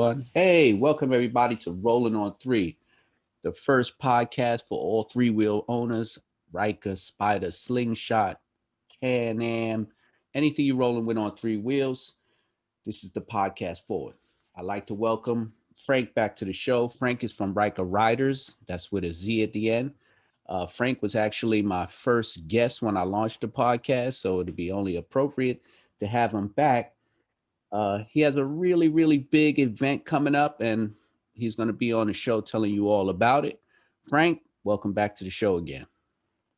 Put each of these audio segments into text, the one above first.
one. Hey, welcome everybody to Rolling on Three, the first podcast for all three-wheel owners. Ryker, Spyder, slingshot, Can-Am, anything you're rolling with on three wheels. This is the podcast for it. I'd like to welcome Frank back to the show. Frank is from Rykerryderz. That's with a Z at the end. Frank was actually my first guest when I launched the podcast, so it'd be only appropriate to have him back. He has a really, really big event coming up, and he's going to be on the show telling you all about it. Frank, welcome back to the show again.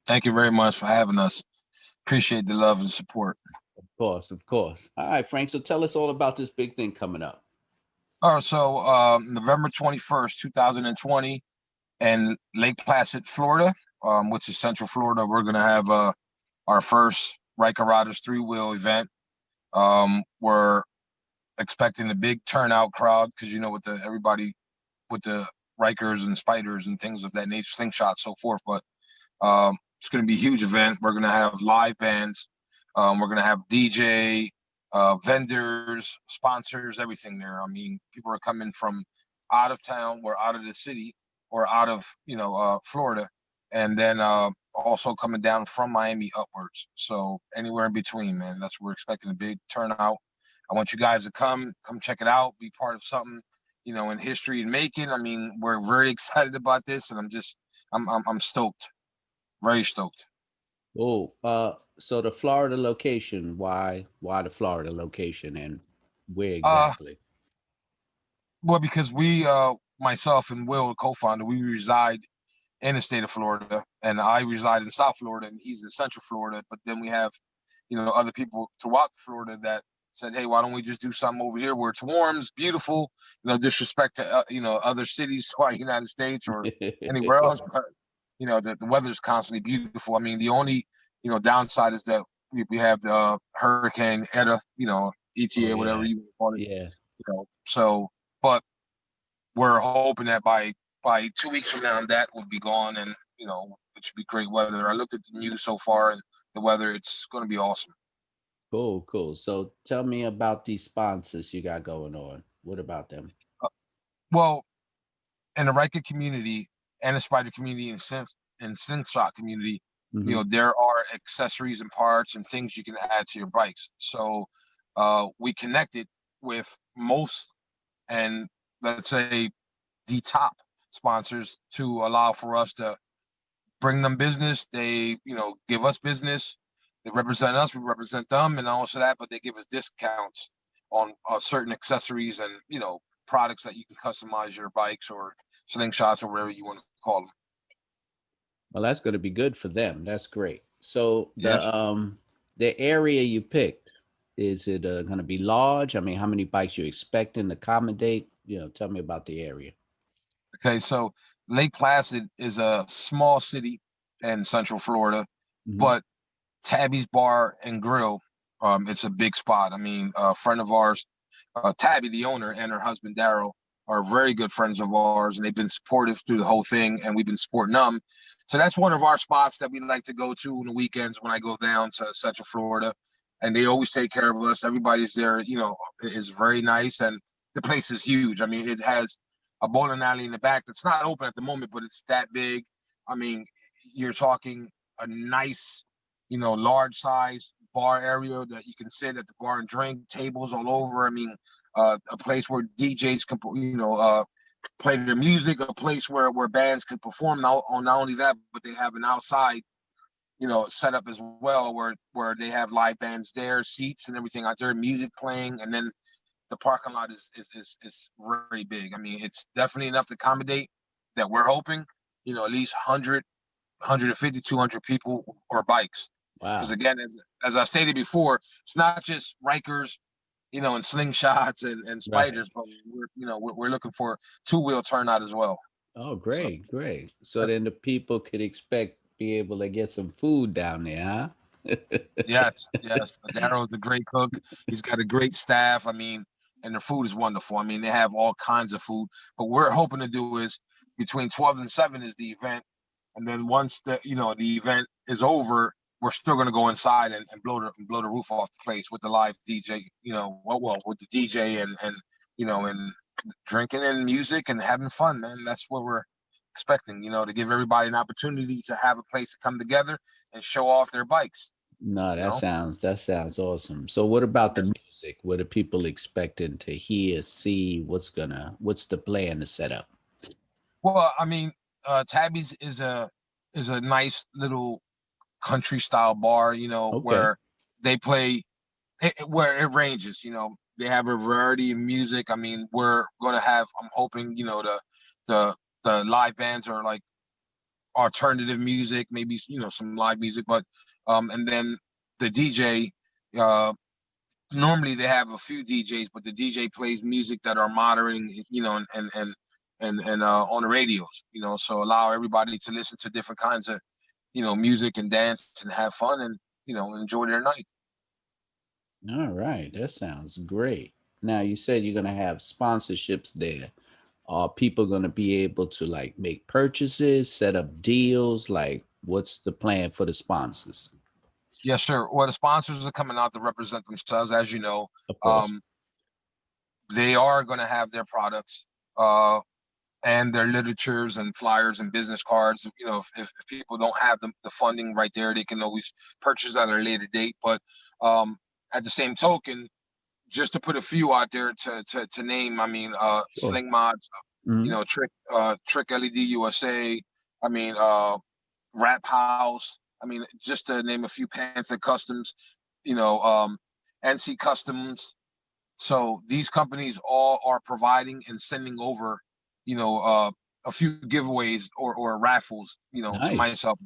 Thank you very much for having us. Appreciate the love and support. Of course, of course. All right, Frank, so tell us all about this big thing coming up. All right, so November 21st, 2020, in Lake Placid, Florida, which is Central Florida, we're going to have our first Rykerryderz three-wheel event. We're expecting a big turnout crowd because, you know, with everybody with the Rykers and Spyders and things of that nature, slingshots, so forth. But it's going to be a huge event. We're going to have live bands. We're going to have DJ, vendors, sponsors, everything there. I mean, people are coming from out of town or out of the city or out of, Florida. And then also coming down from Miami upwards. So anywhere in between, man. That's what we're expecting, a big turnout. I want you guys to come check it out, be part of something, in history and making. I mean, we're very excited about this, and I'm stoked, very stoked. Oh, so the Florida location, why the Florida location and where Uh, exactly? well, because we, myself and Will, co-founder, we reside in the state of Florida, and I reside in South Florida, and he's in Central Florida. But then we have, other people throughout Florida that said, "Hey, why don't we just do something over here where it's warm, it's beautiful?" Disrespect to other cities or United States or anywhere else, but the weather's constantly beautiful. I mean, the only downside is that we have the Hurricane Eta, Oh ETA, whatever yeah, you call it, yeah. So, but we're hoping that by 2 weeks from now that will be gone, and it should be great weather. I looked at the news so far, and the weather, it's going to be awesome. Cool, cool. So tell me about these sponsors you got going on. What about them? Uh, well, in the Ryker community and the Spyder community and slingshot community, Mm-hmm. there are accessories and parts and things you can add to your bikes. So we connected with most, and let's say the top sponsors, to allow for us to bring them business. They, give us business. They represent us. We represent them, and also that. But they give us discounts on certain accessories and products that you can customize your bikes or slingshots or whatever you want to call them. Well, that's going to be good for them. That's great. So Yeah. the area you picked, is it going to be large? I mean, how many bikes you expecting to accommodate? Tell me about the area. Okay. So Lake Placid is a small city in Central Florida, Hmm. but Tabby's Bar and Grill, it's a big spot. I mean, a friend of ours, Tabby, the owner, and her husband Daryl are very good friends of ours, and they've been supportive through the whole thing, and we've been supporting them. So that's one of our spots that we like to go to on the weekends when I go down to Central Florida, and they always take care of us. Everybody's there, is very nice, and the place is huge. I mean, it has a bowling alley in the back that's not open at the moment, but it's that big. I mean, you're talking a nice, large size bar area that you can sit at the bar and drink, tables all over. I mean, a place where DJs can, play their music, a place where bands can perform. Not only that, but they have an outside, set up as well, where they have live bands there, seats and everything out there, music playing, and then the parking lot is very big. I mean, it's definitely enough to accommodate that. We're hoping, at least 100, 150, 200 people or bikes. Because Wow. again, as I stated before, it's not just Rykers, and slingshots and Right. Spyders, but we're looking for two-wheel turnout as well. Oh, So great, great. So then the people could expect be able to get some food down there, huh? yes, yes, Daryl's a great cook. He's got a great staff. I mean, and the food is wonderful. I mean, they have all kinds of food. But what we're hoping to do is between 12 and 7 is the event. And then once the event is over, we're still gonna go inside and blow the roof off the place with the live DJ, with the DJ and drinking and music and having fun, man. That's what we're expecting, to give everybody an opportunity to have a place to come together and show off their bikes, No, you know. that sounds awesome. So what about the Yes. music? What are people expecting to hear, see? What's the plan to set up? Well, I mean, Tabby's is a nice little country style bar, Okay. where they play where it ranges. They have a variety of music. I mean, we're gonna have. I'm hoping the the live bands are like alternative music, maybe some live music, but and then the DJ. Uh, Normally they have a few DJs, but the DJ plays music that are modern, and on the radios, so allow everybody to listen to different kinds of music and dance and have fun and enjoy their night. All right, that sounds great. Now you said you're gonna have sponsorships there. Are people gonna be able to like make purchases, set up deals? Like, what's the plan for the sponsors? Yes, sir. Well, the sponsors are coming out to represent themselves, as you know. Of course. Um, they are going to have their products uh, and their literatures and flyers and business cards. If people don't have the funding right there, they can always purchase at a later date. But um, at the same token, just to put a few out there to name, I mean, Sure. Sling Mods, Hmm. Trick LED USA. I mean, Rap House. I mean, just to name a few, Panther Customs. You know, um, NC Customs. So these companies all are providing and sending over, you know, uh, a few giveaways or raffles, to Nice, myself.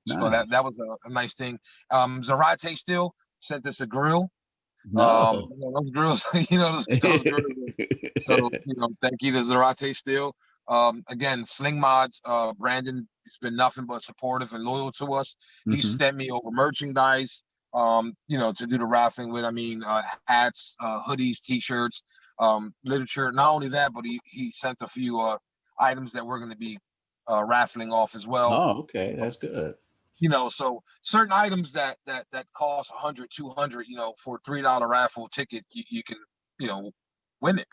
So nice. that was a nice thing. Zarate Steel sent us a grill. No. Those grills, those grills. So, thank you to Zarate Steel. Again, Sling Mods, Brandon has been nothing but supportive and loyal to us. He Hmm. sent me over merchandise, to do the raffling with. I mean, hats, hoodies, t-shirts, literature. Not only that, but he sent a few items that we're going to be raffling off as well. Oh, okay, that's good. So certain items that cost 100, 200, for $3 raffle ticket, you can, you know, win it,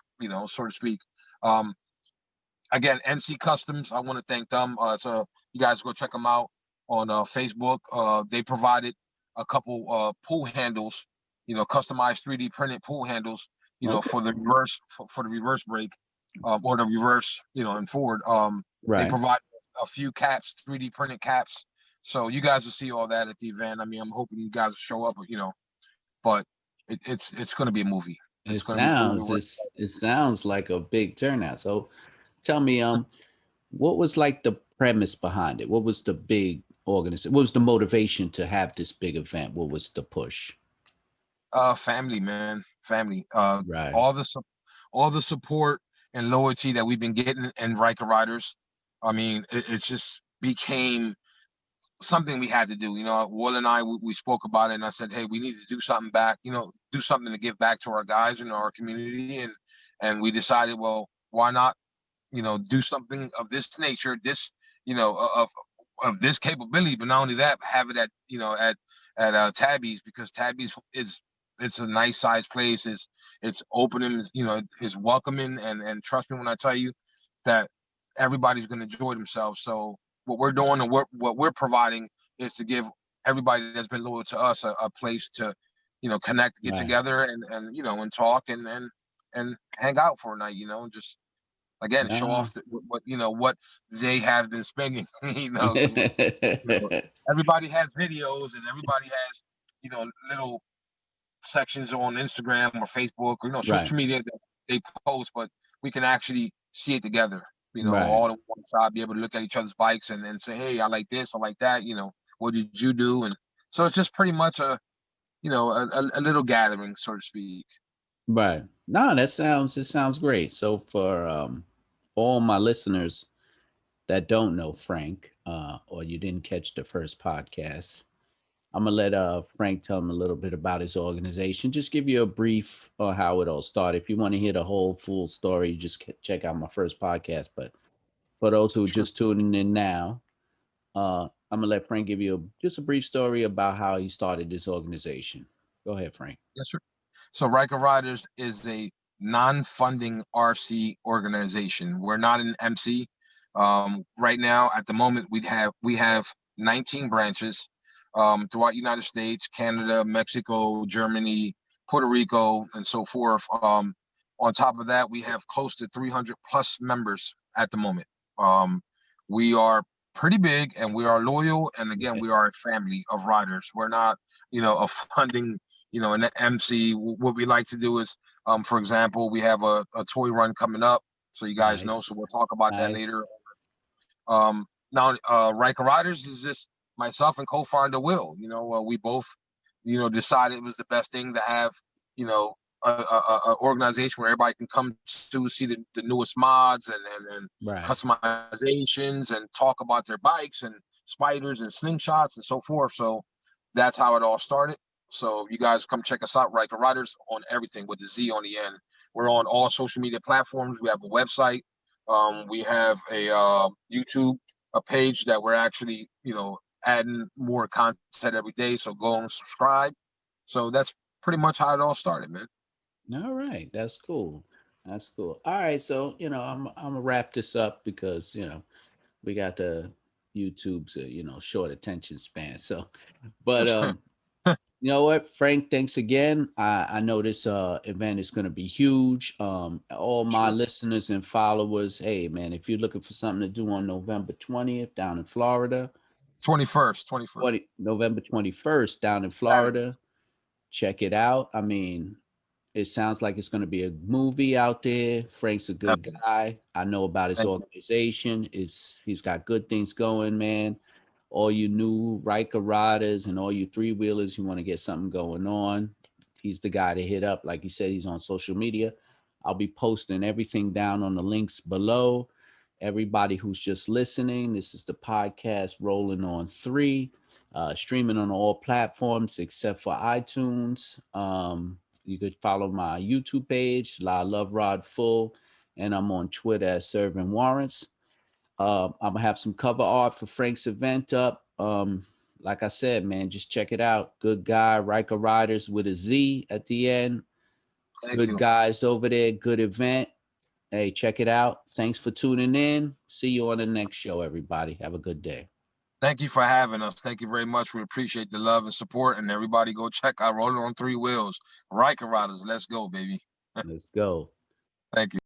so to speak. Um, Again, NC Customs, I want to thank them. So you guys go check them out on Facebook. They provided a couple pool handles, customized 3D printed pool handles, Okay. for the reverse for the reverse brake, or the reverse, and forward. They Right. provide a few caps, 3D printed caps. So you guys will see all that at the event. I mean, I'm hoping you guys will show up, but it's going to be a movie. It's It going to be cool. sounds it sounds like a big turnout. So tell me, what was like the premise behind it? What was the big organization? What was the motivation to have this big event? What was the push? Family, man, family. Right. All the all the support and loyalty that we've been getting in Ryker Ryderz. I mean, it just became something we had to do. Will and I, we spoke about it, and I said, hey, we need to do something back. Do something to give back to our guys and our community, and we decided, well, why not? Do something of this nature, this, of this capability, but not only that, have it at Tabby's, because Tabby's is it's a nice sized place. It's opening, is welcoming, and trust me when I tell you that everybody's going to enjoy themselves. So what we're doing and what we're providing is to give everybody that's been loyal to us a place to, connect, get Right. together, and talk and hang out for a night, just again show No. off what they have been spending. Because everybody has videos and everybody has little sections on Instagram or Facebook or Right. social media that they post, but we can actually see it together. Right. All in one shot, be able to look at each other's bikes and say, hey, I like this, I like that. What did you do? And so it's just pretty much a little gathering, so to speak. Right. No, it sounds great. So for all my listeners that don't know Frank, or you didn't catch the first podcast, I'm gonna let Frank tell them a little bit about his organization. Just give you a brief on how it all started. If you want to hear the whole full story, you just check out my first podcast. But for those who are Sure. just tuning in now, I'm gonna let Frank give you just a brief story about how he started this organization. Go ahead, Frank. Yes, sir. So Ryker Ryderz is a non-funding RC organization. We're not an MC. Right now, at the moment, we have 19 branches throughout United States, Canada, Mexico, Germany, Puerto Rico, and so forth. On top of that, we have close to 300 plus members at the moment. We are pretty big, and we are loyal, and again, Okay. we are a family of riders. We're not, a funding, an MC. What we like to do is, for example, we have a toy run coming up, so you guys know. So Nice. we'll talk about that Nice. later. Now, Ryker Ryderz is just myself and co-founder Will. We both, decided it was the best thing to have, a organization where everybody can come to see the newest mods and Right. customizations and talk about their bikes and spiders and slingshots and so forth. So that's how it all started. So you guys come check us out, Ryker Ryderz, on everything with the Z on the end. We're on all social media platforms. We have a website. We have a YouTube, a page that we're actually, adding more content every day. So go and subscribe. So that's pretty much how it all started, man. All right. That's cool. That's cool. All right. So, I'm gonna wrap this up because, we got the YouTube's, short attention span. So, but Yes. you know what, Frank, thanks again. I know this event is going to be huge. All my Sure. listeners and followers, hey man, if you're looking for something to do on November 20th down in Florida, 21st. November 21st down in Saturday. Florida, check it out. I mean, it sounds like it's going to be a movie out there. Frank's a good Definitely. guy. I know about his Thank you. organization. He's got good things going, man. All you new Ryker riders and all you three wheelers, you want to get something going on. He's the guy to hit up. Like he said, he's on social media. I'll be posting everything down on the links below. Everybody who's just listening, this is the podcast Rolling on Three, streaming on all platforms except for iTunes. You could follow my YouTube page, La Love Rod Full, and I'm on Twitter as Serving Warrants. I'm gonna have some cover art for Frank's event up. Like I said, man, just check it out. Good guy, Ryker Ryderz with a Z at the end. Thank Good you. guys over there. Good event. Hey, check it out. Thanks for tuning in. See you on the next show, everybody. Have a good day. Thank you for having us. Thank you very much. We appreciate the love and support. And everybody go check out Rolling on Three Wheels. Ryker Ryderz. Let's go, baby. Let's go. Thank you.